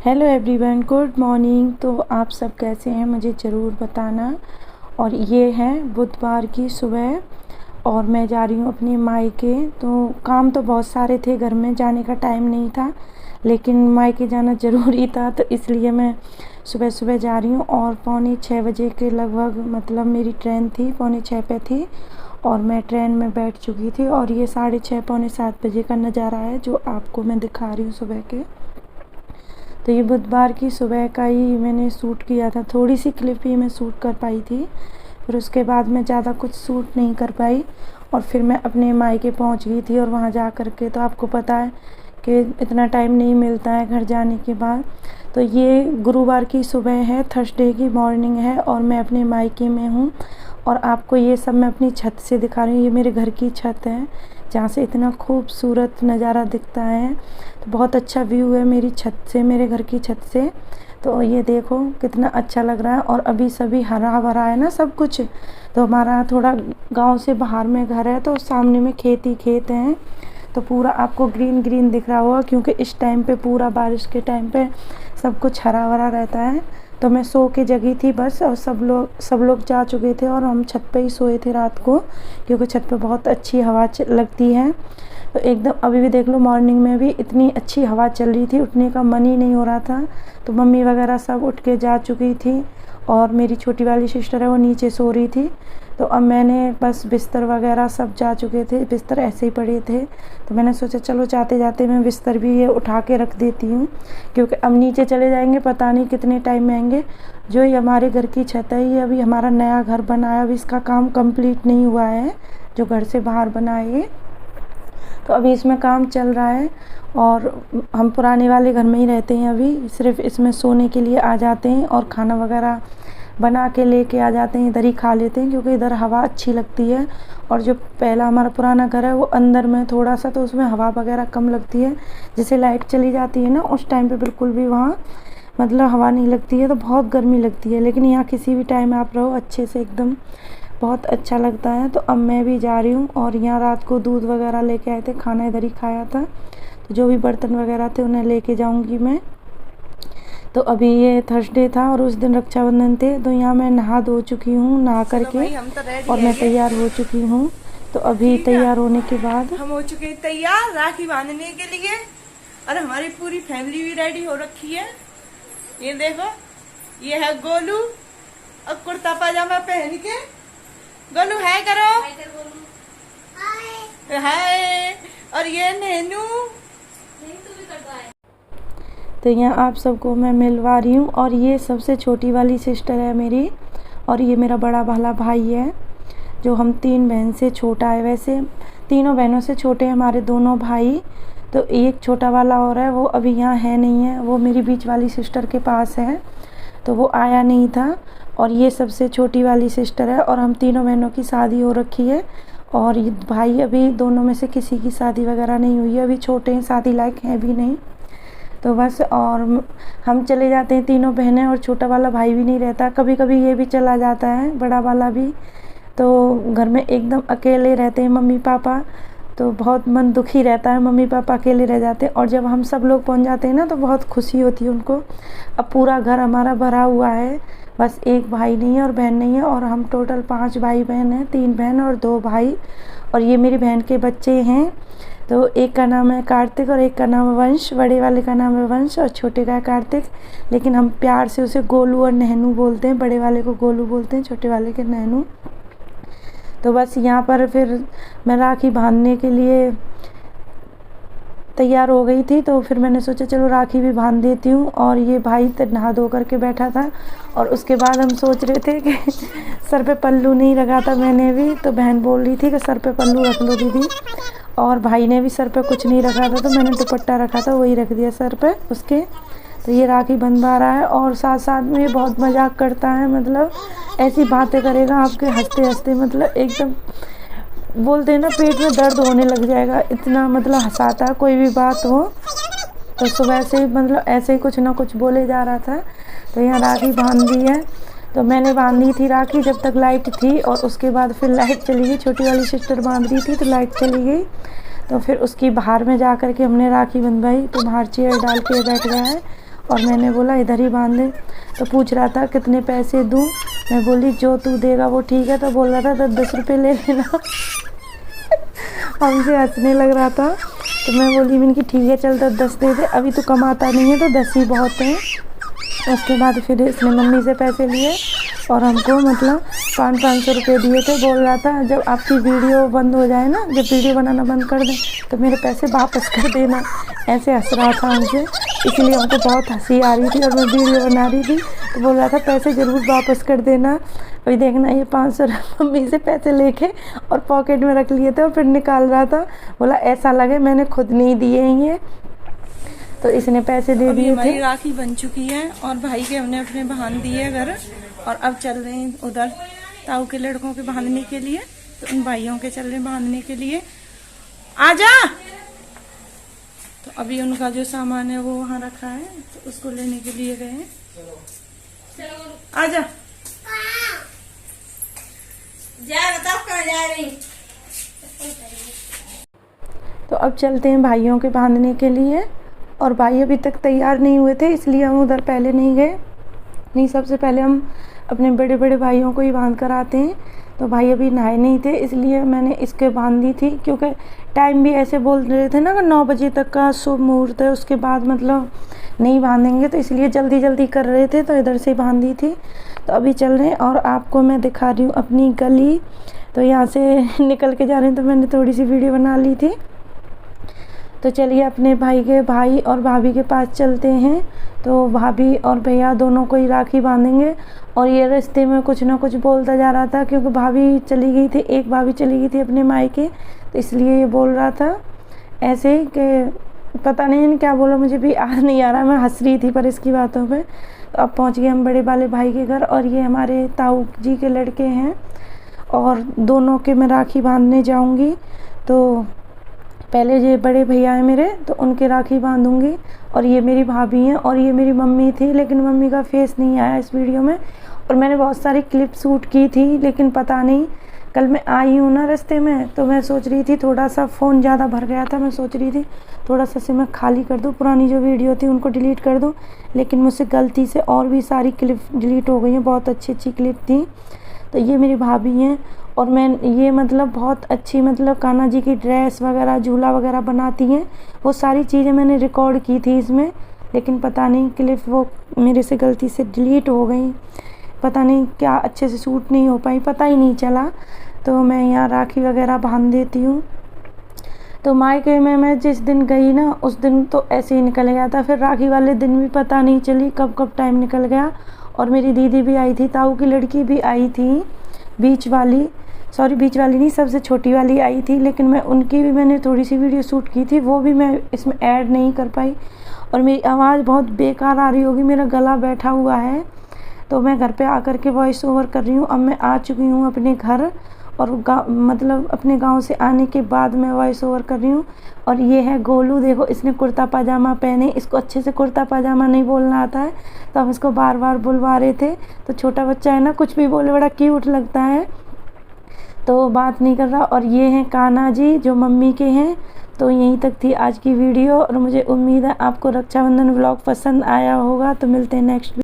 Hello everyone, good morning. तो आप सब कैसे हैं मुझे ज़रूर बताना। और ये है बुधवार की सुबह और मैं जा रही हूँ अपने मायके। तो काम तो बहुत सारे थे, घर में जाने का टाइम नहीं था, लेकिन मायके जाना ज़रूरी था, तो इसलिए मैं सुबह सुबह जा रही हूँ। और 5:45 के लगभग मतलब मेरी ट्रेन थी, 5:45 पे थी और मैं ट्रेन में बैठ चुकी थी। और ये 6:30 पौने 7 बजे का नज़ारा है जो आपको मैं दिखा रही हूँ सुबह के। तो ये बुधवार की सुबह का ही मैंने शूट किया था, थोड़ी सी क्लिप ही मैं शूट कर पाई थी, फिर उसके बाद मैं ज़्यादा कुछ शूट नहीं कर पाई। और फिर मैं अपने मायके पहुंच गई थी और वहां जा कर के तो आपको पता है कि इतना टाइम नहीं मिलता है घर जाने के बाद। तो ये गुरुवार की सुबह है, थर्सडे की मॉर्निंग है और मैं अपने मायके में हूँ। और आपको ये सब मैं अपनी छत से दिखा रही हूँ। ये मेरे घर की छत है जहाँ से इतना खूबसूरत नज़ारा दिखता है। तो बहुत अच्छा व्यू है मेरी छत से, मेरे घर की छत से। तो ये देखो कितना अच्छा लग रहा है और अभी सभी हरा भरा है ना सब कुछ। तो हमारा थोड़ा गांव से बाहर में घर है, तो सामने में खेत ही खेत हैं, तो पूरा आपको ग्रीन ग्रीन दिख रहा होगा क्योंकि इस टाइम पे पूरा बारिश के टाइम पे सब कुछ हरा भरा रहता है। तो मैं सो के जगी थी बस, और सब लोग जा चुके थे और हम छत पे ही सोए थे रात को, क्योंकि छत पे बहुत अच्छी हवा लगती है। तो एकदम अभी भी देख लो, मॉर्निंग में भी इतनी अच्छी हवा चल रही थी, उठने का मन ही नहीं हो रहा था। तो मम्मी वगैरह सब उठ के जा चुकी थी और मेरी छोटी वाली सिस्टर है वो नीचे सो रही थी। तो अब मैंने बस बिस्तर वगैरह सब जा चुके थे, बिस्तर ऐसे ही पड़े थे, तो मैंने सोचा चलो जाते जाते मैं बिस्तर भी ये उठा के रख देती हूँ, क्योंकि अब नीचे चले जाएंगे पता नहीं कितने टाइम में आएंगे। जो ये हमारे घर की छत है, ये अभी हमारा नया घर बना है, अभी इसका काम कंप्लीट नहीं हुआ है, जो घर से बाहर बना है ये। तो अभी इसमें काम चल रहा है और हम पुराने वाले घर में ही रहते हैं, अभी सिर्फ इसमें सोने के लिए आ जाते हैं और खाना वगैरह बना के लेके आ जाते हैं, इधर ही खा लेते हैं क्योंकि इधर हवा अच्छी लगती है। और जो पहला हमारा पुराना घर है वो अंदर में थोड़ा सा, तो उसमें हवा वगैरह कम लगती है। जैसे लाइट चली जाती है ना उस टाइम पे बिल्कुल भी वहाँ मतलब हवा नहीं लगती है, तो बहुत गर्मी लगती है। लेकिन यहाँ किसी भी टाइम आप रहो अच्छे से एकदम बहुत अच्छा लगता है। तो अब मैं भी जा रही हूँ और यहाँ रात को दूध वगैरह लेके आए थे, खाना इधर ही खाया था, तो जो भी बर्तन वगैरह थे उन्हें लेके जाऊँगी मैं। तो अभी ये थर्सडे था और उस दिन रक्षाबंधन थे, तो यहाँ मैं नहा धो चुकी हूँ, नहा करके और मैं तैयार हो चुकी हूँ। तो अभी तैयार होने के बाद हम हो चुके हैं तैयार राखी बांधने के लिए और हमारी पूरी फैमिली भी रेडी हो रखी है। ये देखो, ये है गोलू और कुर्ता पजामा पहन के। गोलू हाय करो, हाय। और ये नैनू, तो यहाँ आप सबको मैं मिलवा रही हूँ। और ये सबसे छोटी वाली सिस्टर है मेरी, और ये मेरा बड़ा वाला भाई है जो हम 3 बहन से छोटा है। वैसे तीनों बहनों से छोटे हैं हमारे दोनों भाई। तो एक छोटा वाला और है, वो अभी यहाँ है नहीं है, वो मेरी बीच वाली सिस्टर के पास है, तो वो आया नहीं था। और ये सबसे छोटी वाली सिस्टर है और हम तीनों बहनों की शादी हो रखी है। और ये भाई अभी दोनों में से किसी की शादी वगैरह नहीं हुई है, अभी छोटे हैं, शादी लायक हैं भी नहीं। तो बस और हम चले जाते हैं तीनों बहनें, और छोटा वाला भाई भी नहीं रहता, कभी कभी ये भी चला जाता है, बड़ा वाला भी। तो घर में एकदम अकेले रहते हैं मम्मी पापा, तो बहुत मन दुखी रहता है, मम्मी पापा अकेले रह जाते हैं। और जब हम सब लोग पहुंच जाते हैं ना तो बहुत खुशी होती है उनको। अब पूरा घर हमारा भरा हुआ है, बस एक भाई नहीं है और बहन नहीं है, और हम टोटल 5 भाई बहन हैं, 3 बहन और 2 भाई। और ये मेरी बहन के बच्चे हैं, तो एक का नाम है कार्तिक और एक का नाम है वंश। बड़े वाले का नाम है वंश और छोटे का है कार्तिक, लेकिन हम प्यार से उसे गोलू और नैनू बोलते हैं। बड़े वाले को गोलू बोलते हैं, छोटे वाले के नैनू। तो बस यहाँ पर फिर मैं राखी बांधने के लिए तैयार हो गई थी, तो फिर मैंने सोचा चलो राखी भी बांध देती हूँ। और ये भाई तो नहा धो करके बैठा था, और उसके बाद हम सोच रहे थे कि सर पे पल्लू नहीं रखा था मैंने भी, तो बहन बोल रही थी कि सर पे पल्लू रख लो दीदी। और भाई ने भी सर पे कुछ नहीं रखा था, तो मैंने दुपट्टा रखा था वही रख दिया सर पे उसके। तो ये राखी बंधवा रहा है और साथ साथ में ये बहुत मजाक करता है, मतलब ऐसी बातें करेगा आपके हंसते हंसते, मतलब एकदम बोलते हैं ना पेट में दर्द होने लग जाएगा, इतना मतलब हंसाता है कोई भी बात हो। तो सुबह से ही मतलब ऐसे ही कुछ ना कुछ बोले जा रहा था। तो यहाँ राखी बांध दी है, तो मैंने बांधी थी राखी जब तक लाइट थी, और उसके बाद फिर लाइट चली गई, छोटी वाली सिस्टर बांध रही थी तो लाइट चली गई। तो फिर उसकी बाहर में जा कर के हमने राखी बंधवाई, तो बाहर चेयर डाल के बैठ गया है और मैंने बोला इधर ही बांध दे। तो पूछ रहा था कितने पैसे दूँ, मैं बोली जो तू देगा वो ठीक है। तो बोल रहा था 10 रुपये ले लेना। हमसे हंसने लग रहा था। तो मैं बोली मैंने कि ठीक है चल 10 दे दे, अभी तो कमाता नहीं है तो 10 ही बहुत हैं। उसके बाद फिर इसने मम्मी से पैसे लिए और हमको मतलब 500 रुपये दिए थे। बोल रहा था जब आपकी वीडियो बंद हो जाए ना, जब वीडियो बनाना बंद कर दें तो मेरे पैसे वापस कर देना। ऐसे हंस रहा था हमसे, इसलिए हमको बहुत हंसी आ रही थी और मैं वीडियो बना रही थी। तो बोल रहा था पैसे ज़रूर वापस कर देना। अभी देखना ये 500 मम्मी से पैसे लेके और पॉकेट में रख लिए थे और फिर निकाल रहा था। बोला ऐसा लगे मैंने खुद नहीं दिए हैं ये। तो इसने पैसे दे दिए थे। हमारी राखी बन चुकी है और भाई के हमने अपने बांध दिए घर, और अब चल रहे हैं उधर ताऊ के लड़कों के बांधने के लिए। तो उन भाइयों के चल रहे हैं बांधने के लिए। आजा। तो अभी उनका जो सामान है वो वहाँ रखा है, तो उसको लेने के लिए गए हैं। आजा जा, बताओ कहाँ जा रही। तो अब चलते हैं भाइयों के बांधने के लिए, और भाई अभी तक तैयार नहीं हुए थे इसलिए हम उधर पहले नहीं गए। नहीं, सबसे पहले हम अपने बड़े बड़े भाइयों को ही बांध कर आते हैं। तो भाई अभी नहाए नहीं थे इसलिए मैंने इसके बांध दी थी, क्योंकि टाइम भी ऐसे बोल रहे थे ना कि 9 बजे तक का शुभ मुहूर्त है, उसके बाद मतलब नहीं बांधेंगे, तो इसलिए जल्दी जल्दी कर रहे थे तो इधर से बांध दी थी। तो अभी चल रहे हैं और आपको मैं दिखा रही हूँ अपनी गली। तो यहाँ से निकल के जा रहे हैं तो मैंने थोड़ी सी वीडियो बना ली थी। तो चलिए अपने भाई के भाई और भाभी के पास चलते हैं। तो भाभी और भैया दोनों को ही राखी बांधेंगे। और ये रास्ते में कुछ ना कुछ बोलता जा रहा था, क्योंकि भाभी चली गई थी, एक भाभी चली गई थी अपने मायके, तो इसलिए ये बोल रहा था ऐसे कि पता नहीं क्या बोला, मुझे भी याद नहीं आ रहा, मैं हंस रही थी पर इसकी बातों पे। तो अब पहुंच गए हम बड़े वाले भाई के घर, और ये हमारे ताऊ जी के लड़के हैं, और दोनों के मैं राखी बांधने जाऊंगी। तो पहले ये बड़े भैया हैं मेरे, तो उनके राखी बांधूंगी। और ये मेरी भाभी हैं, और ये मेरी मम्मी थी, लेकिन मम्मी का फेस नहीं आया इस वीडियो में। और मैंने बहुत सारी क्लिप शूट की थी, लेकिन पता नहीं, कल मैं आई हूँ ना रास्ते में, तो मैं सोच रही थी थोड़ा सा फ़ोन ज़्यादा भर गया था, मैं सोच रही थी थोड़ा सा से मैं खाली कर दूँ, पुरानी जो वीडियो थी उनको डिलीट कर दूँ, लेकिन मुझसे गलती से और भी सारी क्लिप डिलीट हो गई हैं। बहुत अच्छी अच्छी क्लिप थी। तो ये मेरी भाभी हैं, और मैं ये मतलब बहुत अच्छी मतलब कान्हा जी की ड्रेस वगैरह, झूला वगैरह बनाती हैं। वो सारी चीज़ें मैंने रिकॉर्ड की थी इसमें, लेकिन पता नहीं क्लिप वो मेरे से गलती से डिलीट हो गई, पता नहीं क्या अच्छे से शूट नहीं हो पाई, पता ही नहीं चला। तो मैं यहाँ राखी वगैरह बांध देती हूँ। तो मायके में मैं जिस दिन गई ना, उस दिन तो ऐसे ही निकल गया था। फिर राखी वाले दिन भी पता नहीं चली कब कब टाइम निकल गया। और मेरी दीदी भी आई थी, ताऊ की लड़की भी आई थी, बीच वाली नहीं, सबसे छोटी वाली आई थी, लेकिन मैं उनकी भी मैंने थोड़ी सी वीडियो शूट की थी, वो भी मैं इसमें ऐड नहीं कर पाई। और मेरी आवाज़ बहुत बेकार आ रही होगी, मेरा गला बैठा हुआ है, तो मैं घर पे आकर के वॉइस ओवर कर रही हूँ। अब मैं आ चुकी हूँ अपने घर, और मतलब अपने गांव से आने के बाद मैं वॉइस ओवर कर रही हूँ। और ये है गोलू, देखो इसने कुर्ता पाजामा पहने, इसको अच्छे से कुर्ता पाजामा नहीं बोलना आता है, तो हम इसको बार बार बुलवा रहे थे। तो छोटा बच्चा है ना, कुछ भी बोले बड़ा क्यूट लगता है, तो बात नहीं कर रहा। और ये हैं कान्हा जी जो मम्मी के हैं। तो यहीं तक थी आज की वीडियो, और मुझे उम्मीद है आपको रक्षाबंधन व्लॉग पसंद आया होगा। तो मिलते हैं नेक्स्ट